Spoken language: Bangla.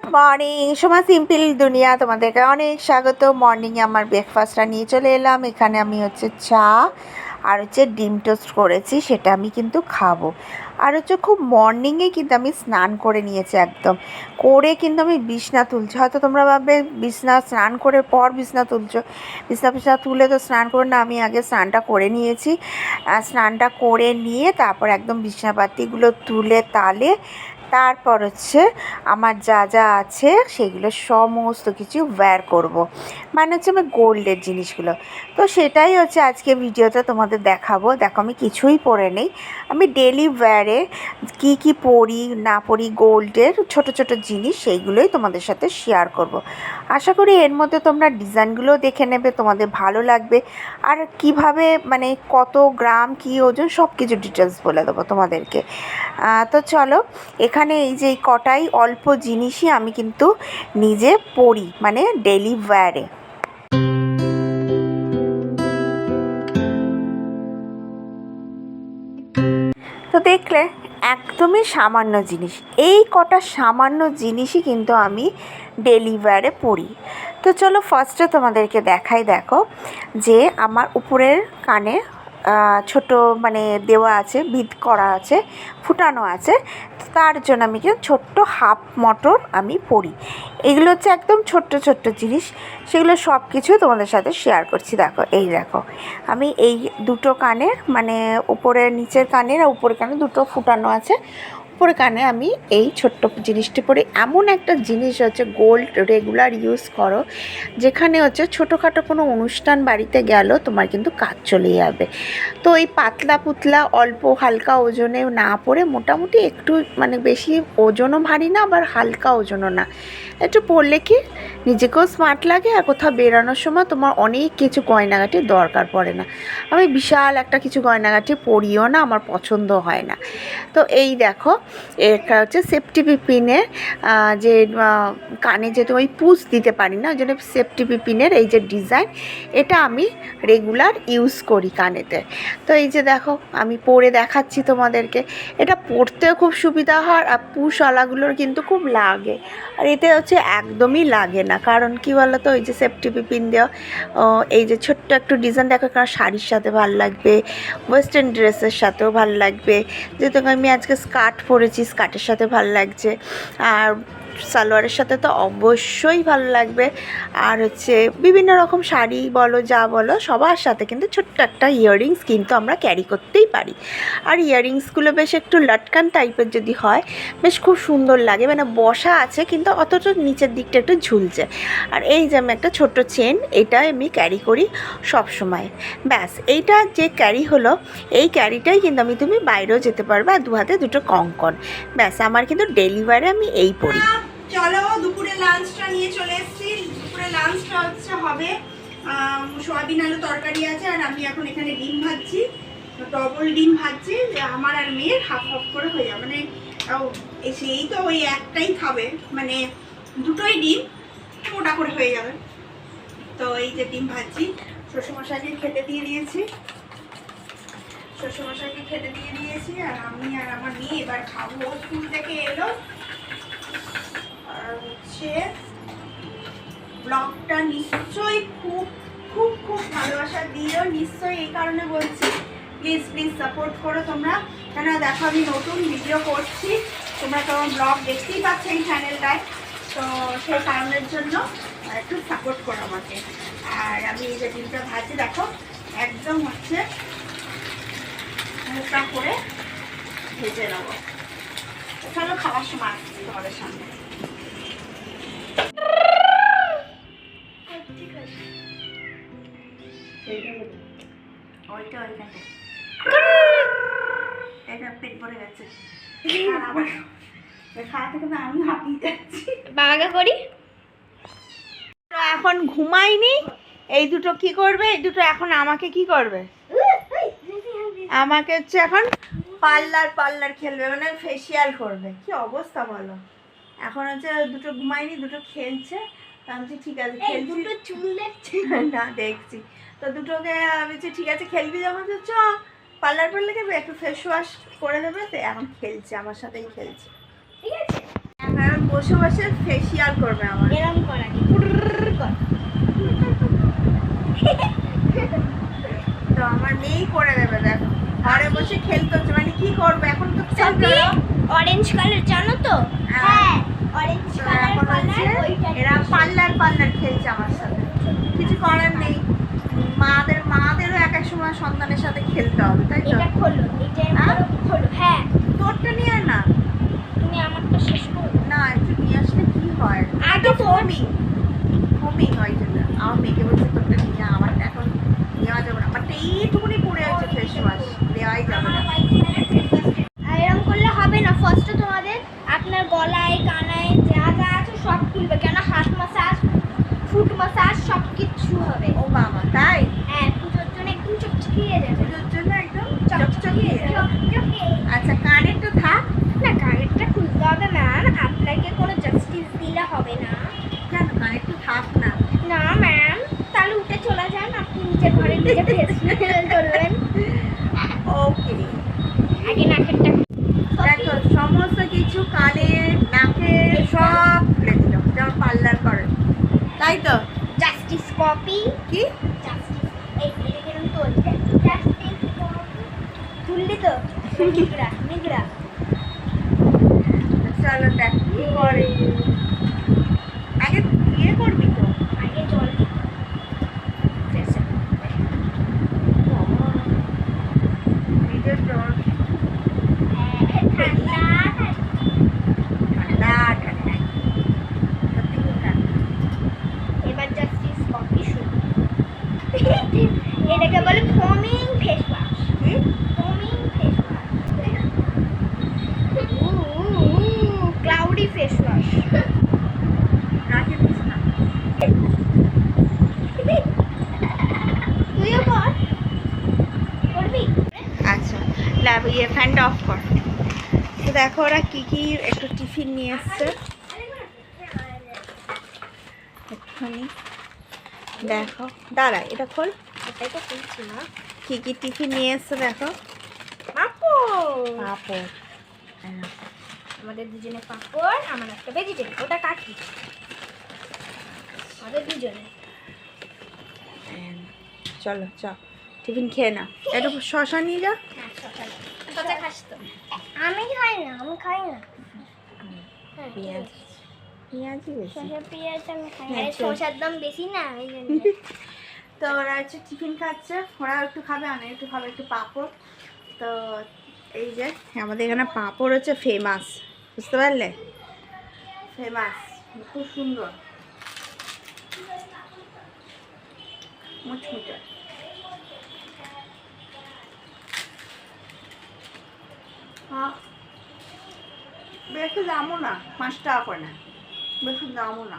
গুড মর্নিং সোমা সিম্পল দুনিয়া তোমাদেরকে অনেক স্বাগত। মর্নিংয়ে আমার ব্রেকফাস্টটা নিয়ে চলে এলাম। এখানে আমি চা আর ডিম টোস্ট করেছি, সেটা আমি কিন্তু খাবো। আর খুব মর্নিংয়ে কিন্তু আমি স্নান করে নিয়েছি, একদম করে কিন্তু আমি বিছনা তুলছি। হয়তো তোমরা ভাববে বিছনা স্নান করে পর বিছনা তুলছো, বিছনা তুলে তো স্নান করে না, আমি আগে স্নানটা করে নিয়েছি। স্নানটা করে নিয়ে তারপর একদম বিছনাপাতিগুলো তুলে তালে তারপর আমার যা যা আছে সেগুলো সমস্ত কিছু ওয়্যার করব, মানে আমি গোল্ডের জিনিসগুলো। তো সেটাই আজকে ভিডিওতে তোমাদের দেখাবো। দেখো আমি কিছুই পরে নেই, আমি ডেলি ওয়্যারে কি কি পরি না পরি গোল্ডের ছোট ছোট জিনিস সেইগুলোই তোমাদের সাথে শেয়ার করব। আশা করি এর মধ্যে তোমরা ডিজাইনগুলো দেখে নেবে, তোমাদের ভালো লাগবে। আর কিভাবে মানে কত গ্রাম কি ওজন সব কিছু ডিটেলস বলে দেবো তোমাদেরকে। তো চলো, এখানে এই যে কটাই অল্প জিনিসই আমি কিন্তু নিজে পরি, মানে ডেলি ওয়্যারে। তো দেখলে একদমই সামান্য জিনিস, এই কটা সামান্য জিনিসই কিন্তু আমি ডেলি ওয়্যারে পরি। তো চলো ফার্স্টে তোমাদেরকে দেখাই। দেখো যে আমার উপরের কানে ছোট মানে দেওয়া আছে, বিট করা আছে, ফুটানো আছে, তার জন্য আমি কিন্তু ছোট্ট হাফ মটর আমি পরি। এগুলো একদম ছোট্ট ছোট্ট জিনিস, সেগুলো সব কিছু তোমাদের সাথে শেয়ার করছি। দেখো এই দেখো আমি এই দুটো কানের মানে উপরের নিচের কানের আর উপরের কানে দুটো ফুটানো আছে, উপরে কানে আমি এই ছোট্ট জিনিসটি পরি। এমন একটা জিনিস গোল্ড রেগুলার ইউজ করো, যেখানে ছোটোখাটো কোনো অনুষ্ঠান বাড়িতে গেল তোমার কিন্তু কাজ চলে যাবে। তো এই পাতলা পুতলা অল্প হালকা ওজনে না পরে মোটামুটি একটু মানে বেশি ওজনও ভারী না, আবার হালকা ওজনও না, একটু পরলে কি নিজেকেও স্মার্ট লাগে, আর কোথাও বেরানোর সময় তোমার অনেক কিছু গয়নাগাটির দরকার পড়ে না। আমি বিশাল একটা কিছু গয়নাগাটি পরিও না, আমার পছন্দ হয় না। তো এই দেখো এটা সেফটি পিনের যে কানে যেহেতু ওই পুশ দিতে পারি না, ওই জন্য সেফটি পিনের এই যে ডিজাইন, এটা আমি রেগুলার ইউজ করি কানেতে। তো এই যে দেখো আমি পরে দেখাচ্ছি তোমাদেরকে, এটা পরতেও খুব সুবিধা হয়, আর পুশওয়ালাগুলোর কিন্তু খুব লাগে, আর এতে একদমই লাগে না। কারণ কি বলো তো, ওই যে সেফটি পিন দেওয়া, এই যে ছোট্ট একটু ডিজাইন দেখো, কারণ শাড়ির সাথে ভালো লাগবে, ওয়েস্টার্ন ড্রেসের সাথেও ভালো লাগবে। যেহেতু আমি আজকে স্কার্ট পরেছি, স্কার্টের সাথে ভালো লাগছে, আর সালোয়ারের সাথে তো অবশ্যই ভালো লাগবে। আর বিভিন্ন রকম শাড়ি বলো যা বলো সবার সাথে কিন্তু ছোট্ট একটা ইয়াররিংস কিন্তু আমরা ক্যারি করতেই পারি। আর ইয়াররিংসগুলো বেশ একটু লটকান টাইপের যদি হয়, বেশ খুব সুন্দর লাগে, মানে বসা আছে কিন্তু অথচ নিচের দিকটা একটু ঝুলছে। আর এই যে আমি একটা ছোট্ট চেন, এটা আমি ক্যারি করি সব সময়। ব্যাস এইটা যে ক্যারি হলো, এই ক্যারিটাই কিন্তু তুমি বাইরেও যেতে পারবে, আর দু হাতে দুটো কঙ্কন। ব্যাস আমার কিন্তু ডেলি ওয়্যারে আমি এই পরি। চলো দুপুরে লাঞ্চটা নিয়ে চলে এসেছি। দুপুরে লাঞ্চটা হবে সয়াবিন আলু তরকারি আছে, আর আমি এখন এখানে ডিম ভাজছি, ডবল ডিম ভাজছি, আমার আর মেয়ের হাফ হাফ করে হয়ে যাবে, মানে সেই তো ওই একটাই খাবে, মানে দুটোই ডিম মোটা করে হয়ে যাবে। তো এই যে ডিম ভাজছি, শ্বশুরমশাইকে খেতে দিয়ে দিয়েছি, শ্বশুরমশাইকে খেতে দিয়ে দিয়েছি, আর আমি আর আমার মেয়ে এবার খাবো। স্কুল থেকে এলো। আর ব্লগটা নিশ্চয়ই খুব খুব খুব ভালোবাসা দিও, নিশ্চয়ই এই কারণে বলছি, প্লিজ প্লিজ সাপোর্ট করো তোমরা। কেন দেখো আমি নতুন ভিডিও করছি, তোমরা তো ব্লগ দেখতেই পাচ্ছ এই চ্যানেলটায়, তো সেই কারণের জন্য একটু সাপোর্ট করো আমাকে। আর আমি এই যে ডিমটা ভাজি দেখো একদম মোটা করে ভেজে নেবো। চলো খাওয়ার সময় আসছি তোমাদের সামনে। ওইটা ওইখানে এটা পেট ভরে গেছে, আবার খাওয়াতে কিন্তু আমি হাঁপিয়ে যাচ্ছি। বাগা করি এখন ঘুমাইনি, এই দুটো কি করবে, এই দুটো এখন আমাকে কি করবে, আমাকে এখন পার্লার খেলবে, মানে ফেসিয়াল করবে। কি অবস্থা বলো, এখন দুটো ঘুমাইনি, দুটো খেলছে। আমি ঠিক আছে খেলছি, দুটো চুল দেখছি না দেখছি, তো দুটোকে আমি ঠিক আছে খেলবি, যেমন চ পার্লার গেবে একটু ফেস ওয়াশ করে দেবে, তো এখন খেলছে আমার সাথেই খেলছে, ঠিক আছে। এখন বসে বসে ফেসিয়াল করবে আমার। এরকম করা তো আমার মেয়েই করে দেবে। দেখো ঘরে বসে খেলতে হচ্ছে, মানে কি করবে এখন তো অরেঞ্জ কালার জানো তো? হ্যাঁ অরেঞ্জ কালার। এরা পার্লার খেলছে আমার সাথে, কিছু করার নেই। মাদেরও এক এক সময় সন্তানের সাথে খেলতে হবে, তাই তো? এটা খোলো, এটা খোলো। হ্যাঁ তোরটা নিয়ে না, তুমি আমারটা শেষ করো না একটু নিয়ে আসলে কি হয়, আগে ফোমিং হয় জন্য আমার মেয়েকে বলছে তোরটা নিয়ে, আমারটা এখন নেওয়া যাবে না, আমারটা এইটুকুনি পড়ে আছে ফেস ওয়াশ, দেওয়াই যাবে না। এরকম করলে হবে না। ফার্স্টে তোমাদের আপনার গলায় কানায় যা যা আছে সব খুলবে, কেন হাত মাসাজ ফুট মাসাজ সব কিছু হবে। ও বাবা তাই? হ্যাঁ পুজোর জন্য একদম চকচকিয়ে যাবে। পুজোর জন্য একদম চকচকিয়ে। চকচকিয়ে। আচ্ছা কানের তো থাক না কানেরটা খুলতে হবে ম্যাম, আপনাকে কোনো জাস্টিস দিলে হবে না। কেন কানের তো থাক না? না ম্যাম, তাহলে উঠে চলে যান, আপনি নিজের ঘরে নিজে ফেস করবেন। ওকে আগে নাকেরটা দেখো সমস্ত কিছু কানের নাকের সব খুলে দিল, যেমন পার্লার করে, তাই তো? জাস্টিস কপি কি জাস্টিস এই এরকম তোলতে জাস্টিস কপি তুললি তো নিগড়া নিগড়া। চলো দেখ কি করে, আগে ইয়ে করবি তো, আগে জল ফেসে নিজের জ্বর ঠান্ডা ঠান্ডা ঠান্ডা, সত্যি খুব ঠান্ডা। এবার জাস্টিস কপি শুরু। এটাকে বলে ফোমিং ফেস ওয়াশ। কি foaming face wash, cloudy face wash. রাখে দিস না। তুইও কর, করবি? আচ্ছা ল্যাব ইয়ে ফ্যানটা অফ কর। তো দেখো ওরা কি কি একটু টিফিন নিয়ে এসছে একটুখানি দেখো, দাঁড়া এটা খোল, এটাই তো খুলছি না। কি কি টিফিন নিয়ে এসছে দেখো। পাপড়, আমাদের দুজনে পাপড়, আমার একটা ভেজিটেবল, ওটা কাকি আমাদের দুজনে। চলো চ টিফিন খেয়ে না, একটু শশা নিয়ে যা। হ্যাঁ শশা খাস তো? আমি খাই না, আমি খাই না। পেঁয়াজ পেঁয়াজই বেশি। শশা পেঁয়াজ আমি খাই না, হ্যাঁ, শশার দাম বেশি না এই জন্য। তো ওরা হচ্ছে টিফিন খাচ্ছে, ওরা একটু খাবে আমি একটু খাবে, একটু পাঁপড়। তো এই যে আমাদের এখানে পাঁপড় হচ্ছে ফেমাস, বুঝতে পারলে? ফেমাস, খুব সুন্দর মুচমুচে। বেশি দামও না, 5 টাকা করে না, বেশি দামও না।